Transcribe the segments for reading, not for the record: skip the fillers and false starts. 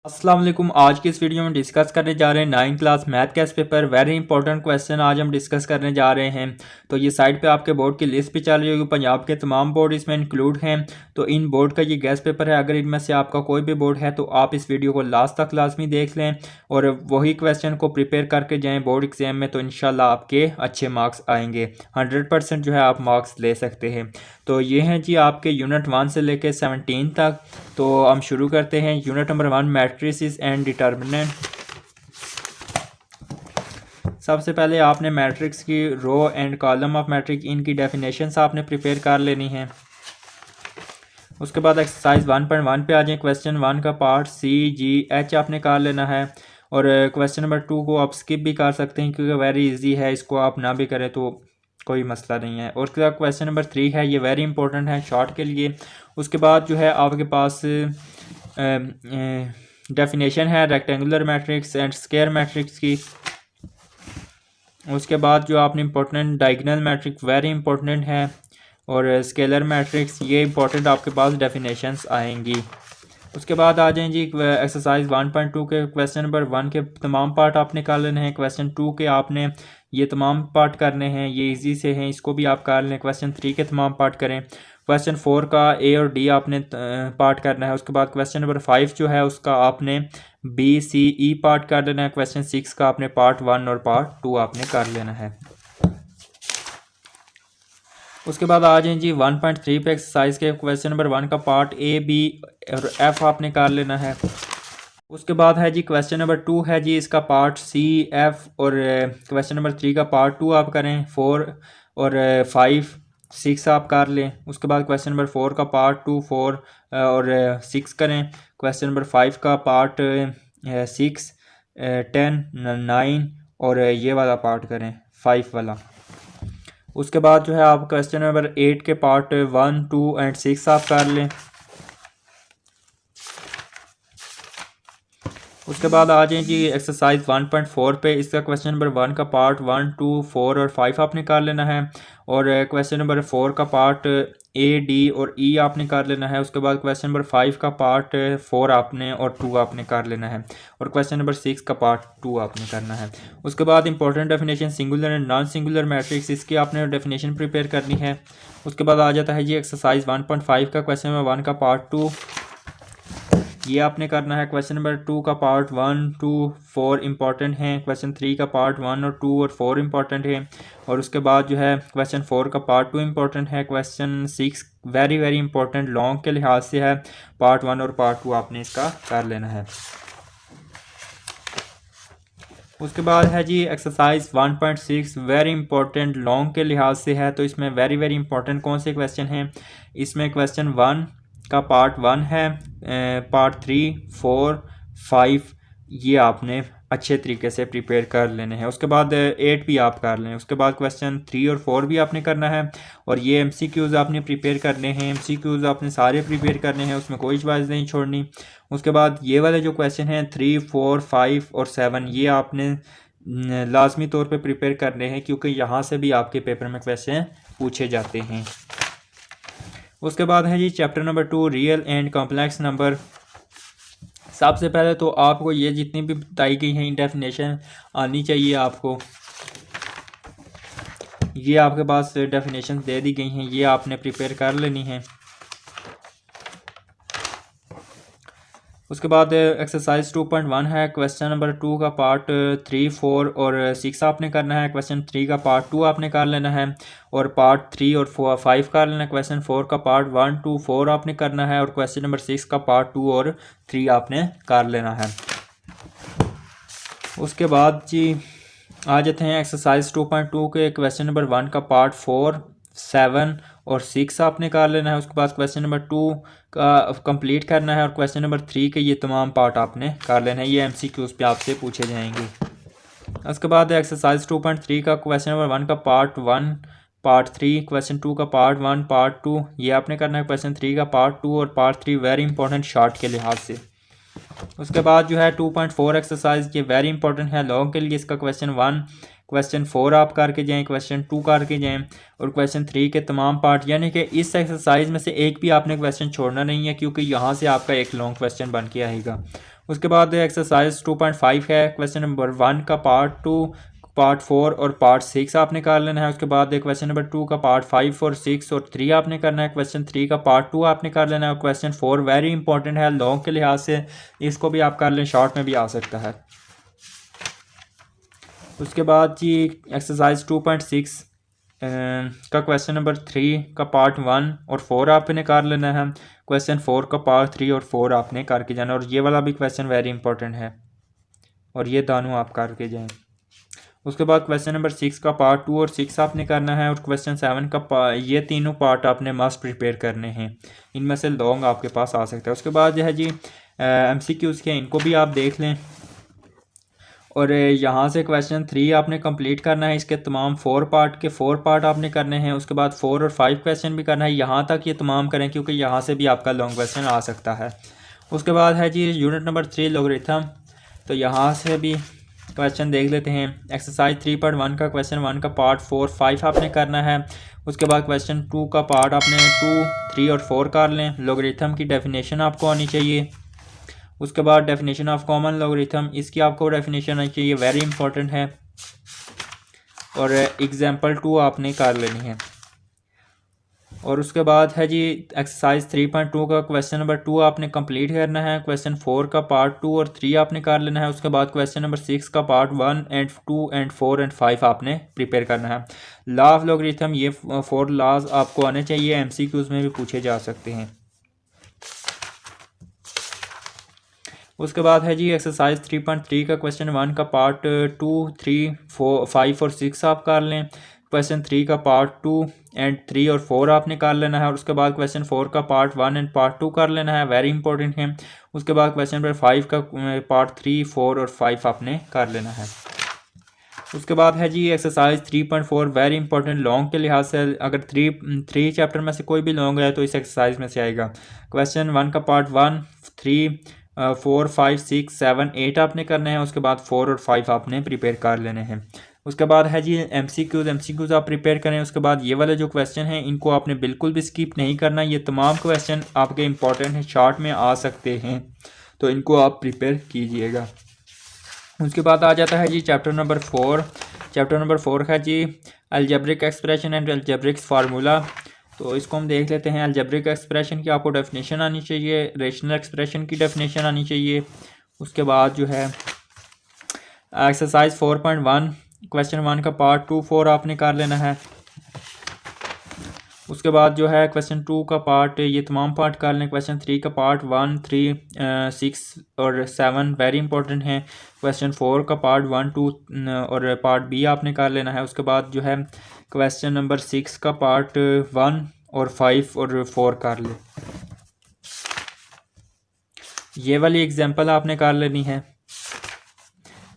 अस्सलाम वालेकुम। आज की इस वीडियो में डिस्कस करने जा रहे हैं 9th क्लास मैथ का पेपर। वेरी इंपॉर्टेंट क्वेश्चन आज हम डिस्कस करने जा रहे हैं। तो ये साइड पे आपके बोर्ड की लिस्ट भी चल रही होगी, पंजाब के तमाम बोर्ड इसमें इंक्लूड हैं। तो इन बोर्ड का ये गेस्ट पेपर है। अगर इनमें से आपका कोई भी बोर्ड है तो आप इस वीडियो को लास्ट तक लाजमी देख लें और वही क्वेश्चन को प्रिपेयर करके जाएँ बोर्ड एग्जाम में, तो इंशाल्लाह आपके अच्छे मार्क्स आएंगे। 100% जो है आप मार्क्स ले सकते हैं। तो ये हैं जी आपके यूनिट 1 से लेके 17 तक। तो हम शुरू करते हैं। Unit number 1 matrices and determinant. सबसे पहले आपने मैट्रिक्स की row and column of matrix इनकी डेफिनेशंस आपने प्रिपेयर कर लेनी है। उसके बाद एक्सरसाइज 1.1 पे आ जाए। क्वेश्चन 1 का पार्ट CGH आपने कर लेना है और क्वेश्चन नंबर 2 को आप स्किप भी कर सकते हैं क्योंकि वेरी इजी है, इसको आप ना भी करें तो कोई मसला नहीं है। और उसके बाद क्वेश्चन नंबर 3 है, ये वेरी इंपॉर्टेंट है शॉर्ट के लिए। उसके बाद जो है आपके पास डेफिनेशन है rectangular matrix and square matrix की। उसके बाद जो आपने important diagonal matrix very important है और स्केलर मैट्रिक्स, ये इंपॉर्टेंट आपके पास डेफिनेशंस आएंगी। उसके बाद आ जाएं जी एक्सरसाइज 1.2 के क्वेश्चन नंबर 1 के तमाम पार्ट आपने कर लेने हैं। क्वेश्चन 2 के आपने ये तमाम पार्ट करने हैं, ये इजी से हैं, इसको भी आप कर लें। क्वेश्चन 3 के तमाम पार्ट करें। क्वेश्चन 4 का A और D आपने पार्ट करना है। उसके बाद क्वेश्चन नंबर 5 जो है उसका आपने BCE पार्ट कर लेना है। क्वेश्चन 6 का आपने पार्ट 1 और पार्ट 2 आपने कर लेना है। उसके बाद आ जाएं जी 1.3 पे एक्सरसाइज के क्वेश्चन नंबर 1 का पार्ट A, B और F आपने कर लेना है। उसके बाद है जी क्वेश्चन नंबर 2 है जी, इसका पार्ट C, F और क्वेश्चन नंबर 3 का पार्ट 2 आप करें। 4 और 5, 6 आप कर लें। उसके बाद क्वेश्चन नंबर 4 का पार्ट 2, 4 और 6 करें। क्वेश्चन नंबर 5 का पार्ट 6, 10, 9 और ये वाला पार्ट करें 5 वाला। उसके बाद जो है आप क्वेश्चन नंबर 8 के पार्ट 1, 2 एंड 6 आप कर लें। उसके बाद आ जाएं जी एक्सरसाइज 1.4 पे। इसका क्वेश्चन नंबर 1 का पार्ट 1, 2, 4 और 5 आपने कर लेना है और क्वेश्चन नंबर 4 का पार्ट A, D और E आपने कर लेना है। उसके बाद क्वेश्चन नंबर 5 का पार्ट 4 आपने और 2 आपने कर लेना है और क्वेश्चन नंबर 6 का पार्ट 2 आपने करना है। उसके बाद important definition singular and non singular matrix, इसकी आपने डेफिनेशन प्रिपेयर करनी है। उसके बाद आ जाता है जी एक्सरसाइज 1.5 का क्वेश्चन नंबर 1 का पार्ट 2, ये आपने करना है। क्वेश्चन नंबर 2 का पार्ट 1, 2, 4 इंपॉर्टेंट हैं। क्वेश्चन 3 का पार्ट 1 और 2 और 4 इंपॉर्टेंट है और उसके बाद जो है क्वेश्चन 4 का पार्ट 2 इंपॉर्टेंट है। Question 6 very very important long के लिहाज से है, पार्ट 1 और पार्ट 2 आपने इसका कर लेना है। उसके बाद है जी एक्सरसाइज 1.6 वेरी इंपॉर्टेंट लॉन्ग के लिहाज से है। तो इसमें वेरी वेरी इंपॉर्टेंट कौन से क्वेश्चन हैं, इसमें क्वेश्चन 1 का पार्ट 1 है, पार्ट 3, 4, 5 ये आपने अच्छे तरीके से प्रिपेयर कर लेने हैं। उसके बाद 8 भी आप कर लें। उसके बाद क्वेश्चन 3 और 4 भी आपने करना है और ये MCQs आपने प्रिपेयर करने हैं। MCQs आपने सारे प्रिपेयर करने हैं, उसमें कोई चॉइस नहीं छोड़नी। उसके बाद ये वाले जो क्वेश्चन हैं 3, 4, 5 और 7 ये आपने लाजमी तौर पे प्रिपेयर करने हैं क्योंकि यहाँ से भी आपके पेपर में क्वेश्चन पूछे जाते हैं। उसके बाद है जी chapter number 2 real and complex number. सबसे पहले तो आपको ये जितनी भी बताई गई हैं डेफिनेशन आनी चाहिए आपको। ये आपके पास डेफिनेशन दे दी गई हैं, ये आपने प्रिपेयर कर लेनी है। उसके बाद एक्सरसाइज 2.1 है। क्वेश्चन नंबर 2 का पार्ट 3, 4 और 6 आपने करना है। क्वेश्चन 3 का पार्ट 2 आपने कर लेना है और पार्ट 3 और 5 कर लेना है। क्वेश्चन 4 का पार्ट 1, 2, 4 आपने करना है और क्वेश्चन नंबर 6 का पार्ट 2 और 3 आपने कर लेना है। उसके बाद जी आ जाते हैं एक्सरसाइज 2.2 के क्वेश्चन नंबर 1 का पार्ट 4, 7 और 6 आपने कर लेना है। उसके बाद क्वेश्चन नंबर 2 का कंप्लीट करना है और क्वेश्चन नंबर 3 के ये तमाम पार्ट आपने कर लेना है, ये MCQs पे आपसे पूछे जाएंगे। उसके बाद एक्सरसाइज 2.3 का क्वेश्चन नंबर 1 का पार्ट 1, पार्ट 3, क्वेश्चन 2 का पार्ट 1, पार्ट 2 ये आपने करना है। क्वेश्चन 3 का पार्ट 2 और पार्ट 3 वेरी इंपॉर्टेंट शॉर्ट के लिहाज से। उसके बाद जो है 2.4 एक्सरसाइज ये वेरी इंपॉर्टेंट है लॉन्ग के लिए। इसका क्वेश्चन 1, क्वेश्चन 4 आप करके जाएं, क्वेश्चन 2 करके जाएं और क्वेश्चन 3 के तमाम पार्ट, यानी कि इस एक्सरसाइज में से एक भी आपने क्वेश्चन छोड़ना नहीं है क्योंकि यहाँ से आपका एक लॉन्ग क्वेश्चन बन के आएगा। उसके बाद एक्सरसाइज 2.5 है, क्वेश्चन नंबर 1 का पार्ट 2, पार्ट 4 और पार्ट 6 आपने कर लेना है। उसके बाद क्वेश्चन नंबर 2 का पार्ट 5 और 6 और 3 आपने करना है। क्वेश्चन 3 का पार्ट 2 आपने कर लेना है। और क्वेश्चन 4 वेरी इंपॉर्टेंट है लॉन्ग के लिहाज से, इसको भी आप कर लें, शॉर्ट में भी आ सकता है। उसके बाद जी एक्सरसाइज 2.6 का क्वेश्चन नंबर 3 का पार्ट 1 और 4 आपने कर लेना है। क्वेश्चन 4 का पार्ट 3 और 4 आपने करके जाना, और ये वाला भी क्वेश्चन वेरी इंपॉर्टेंट है, और ये दोनों आप करके जाएं। उसके बाद क्वेश्चन नंबर 6 का पार्ट 2 और 6 आपने करना है। और क्वेश्चन 7 का ये तीनों पार्ट आपने मस्ट प्रिपेयर करने हैं, इनमें से लॉन्ग आपके पास आ सकता है। उसके बाद जो है जी MCQs के, इनको भी आप देख लें। और यहाँ से क्वेश्चन 3 आपने कंप्लीट करना है, इसके तमाम 4 पार्ट आपने करने हैं। उसके बाद 4 और 5 क्वेश्चन भी करना है, यहाँ तक ये तमाम करें क्योंकि यहाँ से भी आपका लॉन्ग क्वेश्चन आ सकता है। उसके बाद है जी यूनिट नंबर 3 लॉगरिथम, तो यहाँ से भी क्वेश्चन देख लेते हैं। एक्सरसाइज 3.1 का क्वेश्चन 1 का पार्ट 4, 5 आपने करना है। उसके बाद क्वेश्चन 2 का पार्ट आपने 2, 3 और 4 कर लें। लॉगरिथम की डेफिनेशन आपको आनी चाहिए। उसके बाद डेफिनेशन ऑफ कॉमन लॉगरिथम, इसकी आपको डेफिनेशन आनी चाहिए, वेरी इंपॉर्टेंट है। और एग्जाम्पल 2 आपने कर लेनी है। और उसके बाद है जी एक्सरसाइज 3.2 का क्वेश्चन नंबर 2 आपने कंप्लीट करना है। क्वेश्चन 4 का पार्ट 2 और 3 आपने कर लेना है। उसके बाद क्वेश्चन नंबर 6 का पार्ट 1 एंड 2 एंड 4 एंड 5 आपने प्रिपेयर करना है। लॉ ऑफ लॉगरिथम, ये 4 लॉज आपको आने चाहिए, MCQs में भी पूछे जा सकते हैं। उसके बाद है जी एक्सरसाइज 3.3 का क्वेश्चन 1 का पार्ट 2, 3, 4, 5 और 6 आप कर लें। क्वेश्चन 3 का पार्ट 2 एंड 3 और 4 आपने कर लेना है। और उसके बाद क्वेश्चन 4 का पार्ट 1 एंड पार्ट 2 कर लेना है, वेरी इंपॉर्टेंट है। उसके बाद क्वेश्चन नंबर 5 का पार्ट 3, 4 और 5 आपने कर लेना है। उसके बाद है जी एक्सरसाइज 3.4 वेरी इंपॉर्टेंट लॉन्ग के लिहाज से, अगर थ्री चैप्टर में से कोई भी लॉन्ग है तो इस एक्सरसाइज में से आएगा। क्वेश्चन 1 का पार्ट 1, 3, 4, 5, 6, 7, 8 आपने करने हैं। उसके बाद 4 और 5 आपने प्रिपेयर कर लेने हैं। उसके बाद है जी MCQs आप प्रिपेयर करें। उसके बाद ये वाले जो क्वेश्चन हैं इनको आपने बिल्कुल भी स्किप नहीं करना, ये तमाम क्वेश्चन आपके इंपॉर्टेंट हैं, शॉर्ट में आ सकते हैं, तो इनको आप प्रिपेयर कीजिएगा। उसके बाद आ जाता है जी चैप्टर नंबर 4। चैप्टर नंबर 4 है जी algebraic expression and algebraic formula, तो इसको हम देख लेते हैं। अलजेब्रिक एक्सप्रेशन की आपको डेफिनेशन आनी चाहिए, रेशनल एक्सप्रेशन की डेफिनेशन आनी चाहिए। उसके बाद जो है एक्सरसाइज 4.1 क्वेश्चन 1 का पार्ट 2, 4 आपने कर लेना है। उसके बाद जो है क्वेश्चन 2 का पार्ट, ये तमाम पार्ट कर लें। क्वेश्चन 3 का पार्ट 1, 3, 6 और 7 वेरी इंपॉर्टेंट हैं। क्वेश्चन 4 का पार्ट 1, 2 और पार्ट बी आपने कर लेना है। उसके बाद जो है क्वेश्चन नंबर 6 का पार्ट 1 और 5 और 4 कर ले, ये वाली एग्जांपल आपने कर लेनी है।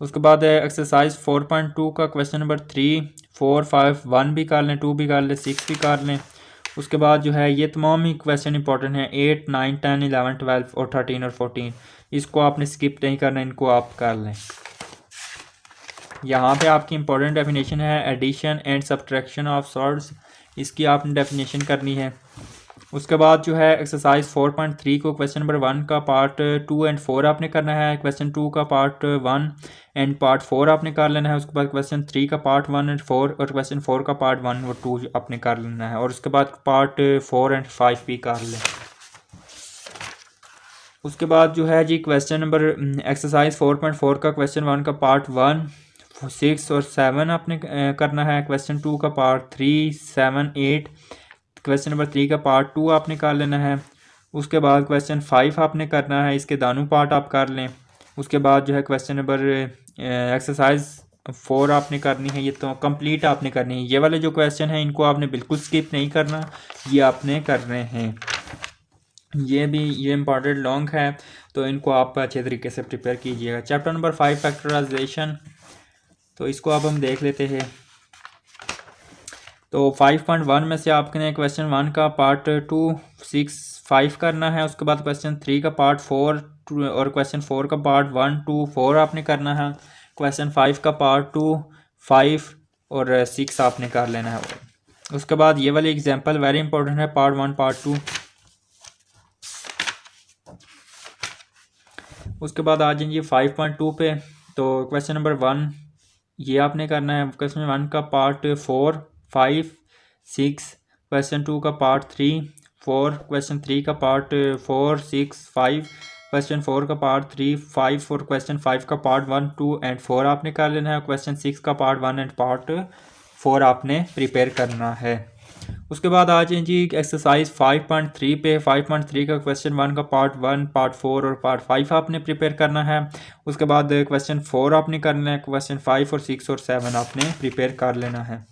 उसके बाद एक्सरसाइज 4.2 का क्वेश्चन नंबर 3, 4, 5, 1 भी कर लें, 2 भी कर लें, 6 भी कर लें। उसके बाद जो है ये तमाम ही क्वेश्चन इंपॉर्टेंट हैं, 8, 9, 10, 11, 12 और 13 और 14, इसको आपने स्किप नहीं करना, इनको आप कर लें। यहाँ पे आपकी इंपॉर्टेंट डेफिनेशन है addition and subtraction of surds, इसकी आपने डेफिनेशन करनी है। उसके बाद जो है एक्सरसाइज 4.3 को क्वेश्चन नंबर 1 का पार्ट 2 एंड 4 आपने करना है। क्वेश्चन 2 का पार्ट 1 एंड पार्ट 4 आपने कर लेना है। उसके बाद क्वेश्चन 3 का पार्ट 1 एंड 4 और क्वेश्चन 4 का पार्ट 1 और 2 आपने कर लेना है। और उसके बाद पार्ट 4 एंड 5 भी कर लें। उसके बाद जो है जी क्वेश्चन नंबर एक्सरसाइज 4.4 का क्वेश्चन 1 का पार्ट 1, 6 और 7 आपने करना है। क्वेश्चन 2 का पार्ट 3, 7, 8, क्वेश्चन नंबर 3 का पार्ट 2 आपने कर लेना है। उसके बाद क्वेश्चन 5 आपने करना है, इसके दानों पार्ट आप कर लें। उसके बाद जो है क्वेश्चन नंबर एक्सरसाइज 4 आपने करनी है, ये तो कंप्लीट आपने करनी है। ये वाले जो क्वेश्चन हैं इनको आपने बिल्कुल स्किप नहीं करना, ये आपने करने हैं। ये इंपॉर्टेंट लॉन्ग है, तो इनको आप अच्छे तरीके से प्रिपेयर कीजिएगा। चैप्टर नंबर 5 फैक्टराइजेशन, तो इसको अब हम देख लेते हैं। तो 5.1 में से आपने क्वेश्चन 1 का पार्ट 2, 6, 5 करना है। उसके बाद क्वेश्चन 3 का पार्ट 4 और क्वेश्चन 4 का पार्ट 1, 2, 4 आपने करना है। क्वेश्चन 5 का पार्ट 2, 5 और 6 आपने कर लेना है। उसके बाद ये वाली एग्जांपल वेरी इंपॉर्टेंट है, पार्ट 1, पार्ट 2। उसके बाद आ जाएंगे 5.2 पे। तो क्वेश्चन नंबर 1 ये आपने करना है। क्वेश्चन 1 का पार्ट 4, 5, 6, क्वेश्चन 2 का पार्ट 3, 4, क्वेश्चन 3 का पार्ट 4, 6, 5, क्वेश्चन 4 का पार्ट 3, 5 और क्वेश्चन 5 का पार्ट 1, 2 एंड 4 आपने कर लेना है। क्वेश्चन 6 का पार्ट 1 एंड पार्ट 4 आपने प्रिपेयर करना है। उसके बाद आ जाए जी एक्सरसाइज 5.3 पे। 5.3 का क्वेश्चन 1 का पार्ट 1, पार्ट 4 और पार्ट 5 आपने प्रिपेयर करना है। उसके बाद क्वेश्चन 4 आपने करना है। क्वेश्चन 5 और 6 और 7 आपने प्रिपेयर कर लेना है।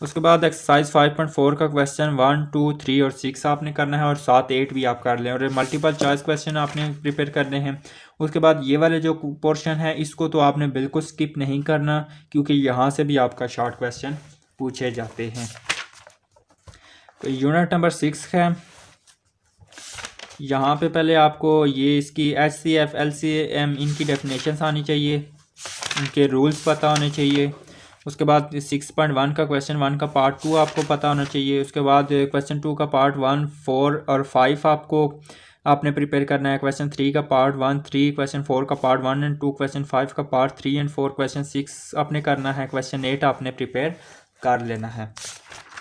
उसके बाद एक्सरसाइज 5.4 का क्वेश्चन 1, 2, 3 और 6 आपने करना है और 7, 8 भी आप कर लें और मल्टीपल चॉइस क्वेश्चन आपने प्रिपेयर करने हैं। उसके बाद ये वाले जो पोर्शन है इसको तो आपने बिल्कुल स्किप नहीं करना, क्योंकि यहाँ से भी आपका शॉर्ट क्वेश्चन पूछे जाते हैं। तो यूनिट नंबर 6 है। यहाँ पे पहले आपको ये इसकी HCF, LCM इनकी डेफिनेशंस आनी चाहिए, इनके रूल्स पता होने चाहिए। उसके बाद 6.1 का क्वेश्चन 1 का पार्ट 2 आपको पता होना चाहिए। उसके बाद क्वेश्चन 2 का पार्ट 1, 4 और 5 आपने प्रिपेयर करना है। क्वेश्चन 3 का पार्ट 1, 3, क्वेश्चन 4 का पार्ट 1 एंड 2, क्वेश्चन 5 का पार्ट 3 एंड 4, क्वेश्चन 6 आपने करना है। क्वेश्चन 8 आपने प्रिपेयर कर लेना है।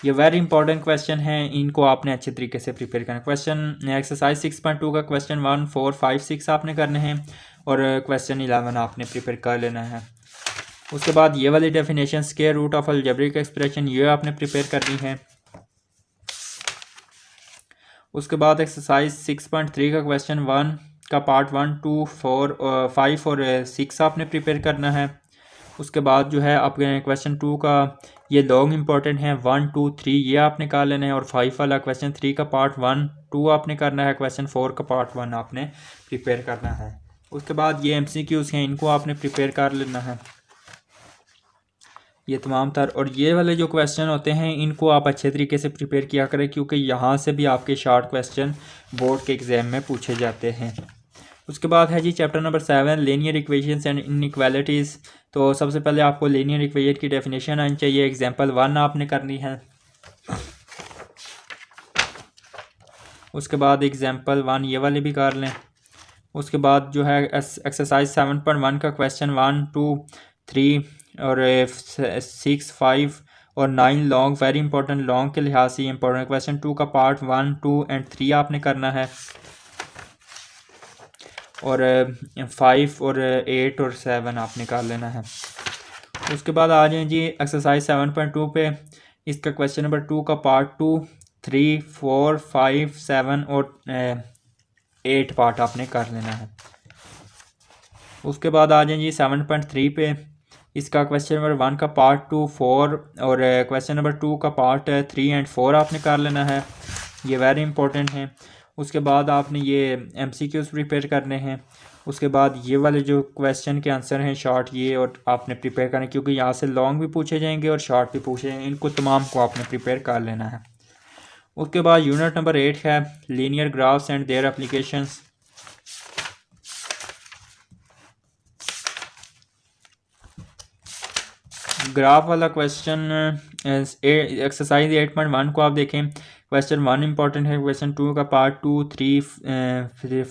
ये वेरी इंपॉर्टेंट क्वेश्चन है, इनको आपने अच्छे तरीके से प्रिपेयर करना है। क्वेश्चन एक्सरसाइज 6.2 का क्वेश्चन 1, 4, 5, 6 आपने करने हैं और क्वेश्चन 11 आपने प्रिपेयर कर लेना है। उसके बाद ये वाली definition square root of algebraic expression ये आपने प्रिपेयर करनी है। उसके बाद एक्सरसाइज 6.3 का क्वेश्चन 1 का पार्ट 1, 2, 4, 5 और 6 आपने प्रिपेयर करना है। उसके बाद जो है आपके क्वेश्चन 2 का ये लॉन्ग इंपॉर्टेंट है, 1, 2, 3 ये आपने कर लेना है और 5 वाला क्वेश्चन 3 का पार्ट 1, 2 आपने करना है। क्वेश्चन 4 का पार्ट 1 आपने प्रिपेयर करना है। उसके बाद ये MCQs हैं, इनको आपने प्रिपेयर कर लेना है, ये तमाम तर। और ये वाले जो क्वेश्चन होते हैं इनको आप अच्छे तरीके से प्रिपेयर किया करें, क्योंकि यहाँ से भी आपके शॉर्ट क्वेश्चन बोर्ड के एग्ज़ाम में पूछे जाते हैं। उसके बाद है जी chapter number 7 linear equations and inequalities. तो सबसे पहले आपको लीनियर इक्वेशन की डेफिनेशन आनी चाहिए। एग्जांपल 1 आपने करनी है। उसके बाद एग्जांपल 1 ये वाले भी कर लें। उसके बाद जो है एक्सरसाइज 7.1 का क्वेश्चन 1, 2, 3 और 6, 5 और 9 लॉन्ग, वेरी इंपॉर्टेंट, लॉन्ग के लिहाज से इंपॉर्टेंट। क्वेश्चन 2 का पार्ट 1, 2 एंड 3 आपने करना है और 5 और 8 और 7 आपने कर लेना है। उसके बाद आ जाए जी एक्सरसाइज 7.2 पे। इसका क्वेश्चन नंबर 2 का पार्ट 2, 3, 4, 5, 7 और 8 पार्ट आपने कर लेना है। उसके बाद आ जाए जी 7.3 पे। इसका क्वेश्चन नंबर 1 का पार्ट 2, 4 और क्वेश्चन नंबर 2 का पार्ट 3 एंड 4 आपने कर लेना है, ये वेरी इंपॉर्टेंट है। उसके बाद आपने ये MCQs प्रिपेयर करने हैं। उसके बाद ये वाले जो क्वेश्चन के आंसर हैं शॉर्ट, ये और आपने प्रिपेयर करना है, क्योंकि यहाँ से लॉन्ग भी पूछे जाएंगे और शॉर्ट भी पूछे जाएंगे, इनको तमाम को आपने प्रिपेयर कर लेना है। उसके बाद यूनिट नंबर 8 है linear graphs and their applications. Graph वाला क्वेश्चन एक्सरसाइज 8.1 को आप देखें। क्वेश्चन 1 इंपॉर्टेंट है। क्वेश्चन 2 का पार्ट 2, 3,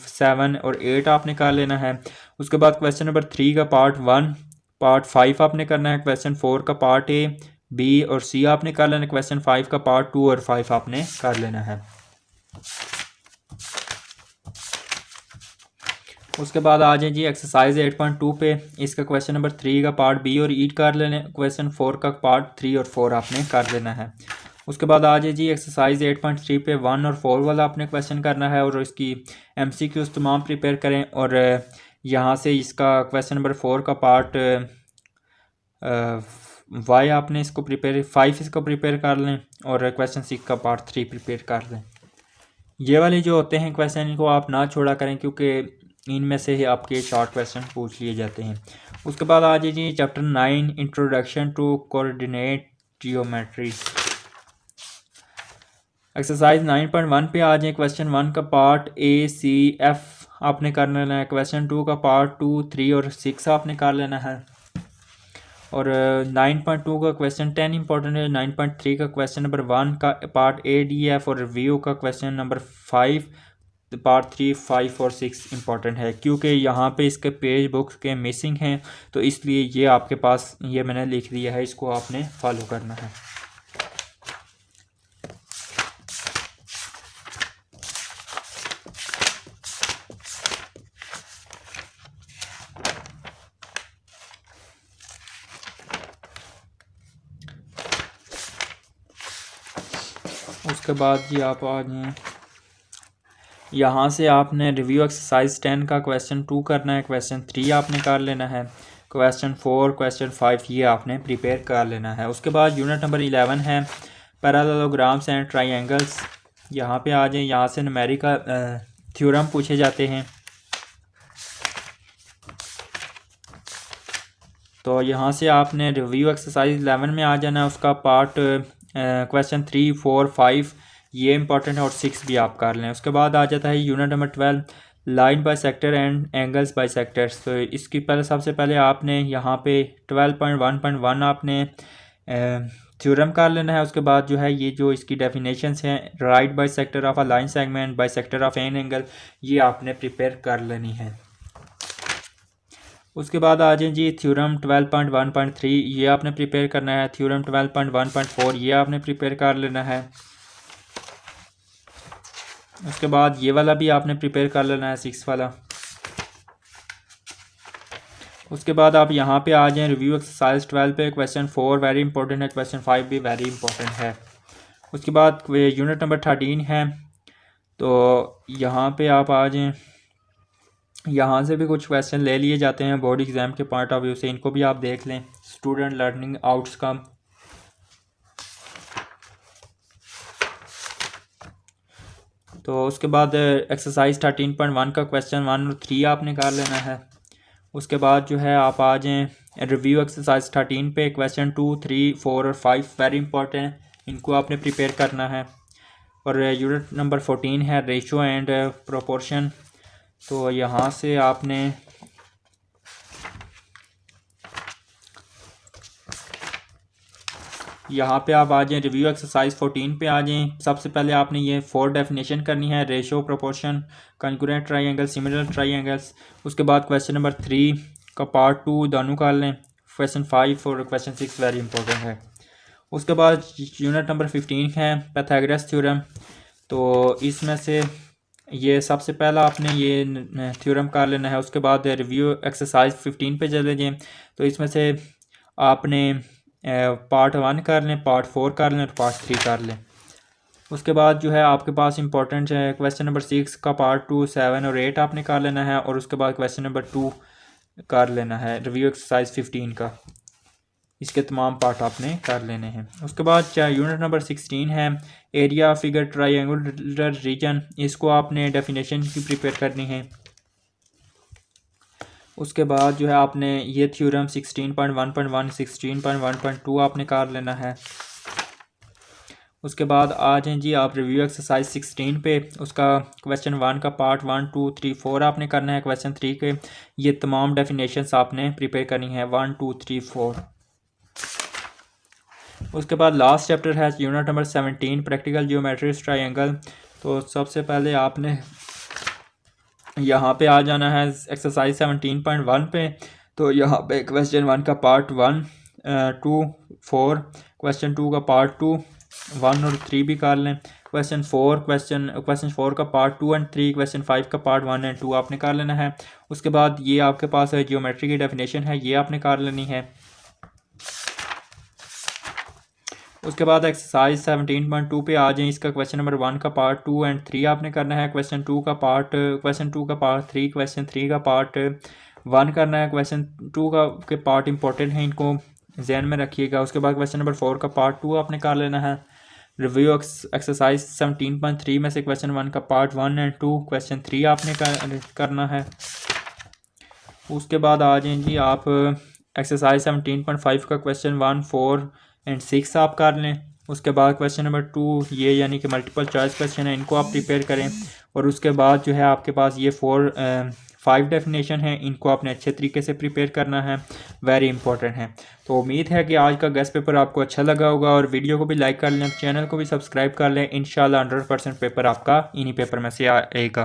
7 और 8 आपने कर लेना है। उसके बाद क्वेश्चन नंबर 3 का पार्ट 1, पार्ट 5 आपने करना है। क्वेश्चन 4 का पार्ट A, B और C आपने कर लेना है। क्वेश्चन 5 का पार्ट 2 और 5 आपने कर लेना है। उसके बाद आ जाए जी एक्सरसाइज 8.2 पे। इसका क्वेश्चन नंबर 3 का पार्ट B और E कर लेना है। क्वेश्चन 4 का पार्ट 3 और 4 आपने कर लेना है। उसके बाद आ जाए जी एक्सरसाइज 8.3 पे 1 और 4 वाला आपने क्वेश्चन करना है और इसकी MCQs तमाम प्रिपेयर करें। और यहाँ से इसका क्वेश्चन नंबर 4 का पार्ट Y आपने इसको प्रिपेयर 5 इसको प्रिपेयर कर लें और क्वेश्चन 6 का पार्ट 3 प्रिपेयर कर लें। ये वाले जो होते हैं क्वेश्चन इनको आप ना छोड़ा करें, क्योंकि इनमें से ही आपके शॉर्ट क्वेश्चन पूछ लिए जाते हैं। उसके बाद आ जाइए chapter 9 introduction to coordinate geometry. Exercise 9.1 पे आ जाए। क्वेश्चन 1 का पार्ट A, C, F आपने कर लेना है। क्वेश्चन 2 का पार्ट 2, 3 और 6 आपने कर लेना है। और 9.2 का क्वेश्चन 10 इंपॉर्टेंट है। 9.3 का क्वेश्चन नंबर 1 का पार्ट A, D, F और रिव्यू का क्वेश्चन नंबर 5 पार्ट 3, 5 और 6 इंपॉर्टेंट है, क्योंकि यहाँ पे इसके पेज बुक्स के मिसिंग हैं, तो इसलिए ये आपके पास ये मैंने लिख दिया है, इसको आपने फॉलो करना है। उसके बाद जी आप आ जाएँ, यहाँ से आपने रिव्यू एक्सरसाइज 10 का क्वेश्चन 2 करना है, क्वेश्चन 3 आपने कर लेना है, क्वेश्चन 4, क्वेश्चन 5 ये आपने प्रिपेयर कर लेना है। उसके बाद यूनिट नंबर 11 है पैरेललोग्राम्स एंड ट्रायंगल्स। यहाँ पे आ जाए, यहाँ से न्यूमेरिकल थ्योरम पूछे जाते हैं। तो यहाँ से आपने रिव्यू एक्सरसाइज 11 में आ जाना है, उसका पार्ट क्वेश्चन 3, 4, 5 ये इंपॉर्टेंट है और 6 भी आप कर लें। उसके बाद आ जाता है unit number 12 line bisector and angles bisectors. तो इसकी सबसे पहले आपने यहाँ पे 12.1.1 आपने थ्योरम कर लेना है। उसके बाद जो है ये जो इसकी डेफिनेशंस हैं, right by sector of a line segment by sector of an angle, ये आपने प्रिपेयर कर लेनी है। उसके बाद आ जाए जी थ्योरम 12.1.3 ये आपने प्रिपेयर करना है। थ्योरम 12.1.4 ये आपने प्रिपेयर कर लेना है। उसके बाद ये वाला भी आपने प्रिपेयर कर लेना है, 6 वाला। उसके बाद आप यहाँ पे आ जाएं रिव्यू एक्सरसाइज 12 पे, क्वेश्चन 4 वेरी इंपॉर्टेंट है, क्वेश्चन 5 भी वेरी इंपॉर्टेंट है। उसके बाद यूनिट नंबर 13 है, तो यहाँ पे आप आ जाएं, यहाँ से भी कुछ क्वेश्चन ले लिए जाते हैं बोर्ड एग्ज़ाम के पॉइंट ऑफ व्यू से, इनको भी आप देख लें। स्टूडेंट लर्निंग आउटकम, तो उसके बाद एक्सरसाइज 13.1 का क्वेश्चन 1 और 3 आपने कर लेना है। उसके बाद जो है आप आ जाएं रिव्यू एक्सरसाइज 13 पे, क्वेश्चन 2, 3, 4 और 5 वेरी इंपॉर्टेंट, इनको आपने प्रिपेयर करना है। और यूनिट नंबर 14 है रेशो एंड प्रोपोर्शन। तो यहाँ से आपने यहाँ पे आप आ जाएं रिव्यू एक्सरसाइज 14 पे आ जाएं। सबसे पहले आपने ये 4 डेफिनेशन करनी है, ratio, proportion, concurrent triangle, similar triangles. उसके बाद क्वेश्चन नंबर 3 का पार्ट 2 दोनों कर लें, क्वेश्चन 5 और क्वेश्चन 6 वेरी इंपॉर्टेंट है। उसके बाद यूनिट नंबर 15 है पाइथागोरस थ्योरम। तो इसमें से ये सबसे पहला आपने ये थ्योरम कर लेना है। उसके बाद रिव्यू एक्सरसाइज 15 पे चले जाएँ, तो इसमें से आपने पार्ट 1 कर लें, पार्ट 4 कर लें और पार्ट 3 कर लें। उसके बाद जो है आपके पास इंपॉर्टेंट है क्वेश्चन नंबर 6 का पार्ट 2, 7 और 8 आपने कर लेना है। और उसके बाद क्वेश्चन नंबर 2 कर लेना है रिव्यू एक्सरसाइज 15 का, इसके तमाम पार्ट आपने कर लेने हैं। उसके बाद यूनिट नंबर 16 है एरिया फिगर ट्रायंगुलर रीजन, इसको आपने डेफिनेशन की प्रिपेयर करनी है। उसके बाद जो है आपने ये थ्योरम 16.1.1, 16.1.2 आपने कर लेना है। उसके बाद आ जाएं जी आप रिव्यू एक्सरसाइज 16 पे, उसका क्वेश्चन 1 का पार्ट 1, 2, 3, 4 आपने करना है। क्वेश्चन 3 के ये तमाम डेफिनेशंस आपने प्रिपेयर करनी है, 1, 2, 3, 4। उसके बाद लास्ट चैप्टर है unit number 17 practical geometry triangle. तो सबसे पहले आपने यहाँ पे आ जाना है एक्सरसाइज 17.1 पे। तो यहाँ पे क्वेश्चन 1 का पार्ट 1, 2, 4, क्वेश्चन 2 का पार्ट 2, 1 और 3 भी कर लें। क्वेश्चन 4 का पार्ट 2 एंड 3, क्वेश्चन 5 का पार्ट 1 एंड 2 आपने कर लेना है। उसके बाद ये आपके पास है जियोमेट्री की डेफिनेशन है, ये आपने कर लेनी है। उसके बाद एक्सरसाइज 17.2 पे आ जाएं, इसका क्वेश्चन नंबर 1 का पार्ट 2 एंड 3 आपने करना है। क्वेश्चन 2 का पार्ट 3, क्वेश्चन 3 का पार्ट 1 करना है। क्वेश्चन 2 के पार्ट इंपॉर्टेंट हैं, इनको जहन में रखिएगा। उसके बाद क्वेश्चन नंबर 4 का पार्ट 2 आपने कर लेना है। रिव्यू एक्सरसाइज 17.3 में से क्वेश्चन 1 का पार्ट 1 एंड 2, क्वेश्चन 3 आपने करना है। उसके बाद आ जाएं जी आप एक्सरसाइज 17.5 का क्वेश्चन 1, 4 एंड 6 आप कर लें। उसके बाद क्वेश्चन नंबर 2 ये यानी कि मल्टीपल चॉइस क्वेश्चन है, इनको आप प्रिपेयर करें। और उसके बाद जो है आपके पास ये 5 डेफिनेशन है, इनको आपने अच्छे तरीके से प्रिपेयर करना है, वेरी इंपॉर्टेंट है। तो उम्मीद है कि आज का गेस्ट पेपर आपको अच्छा लगा होगा, और वीडियो को भी लाइक कर लें, चैनल को भी सब्सक्राइब कर लें। इंशाल्लाह 100% पेपर आपका इन्हीं पेपर में से आएगा।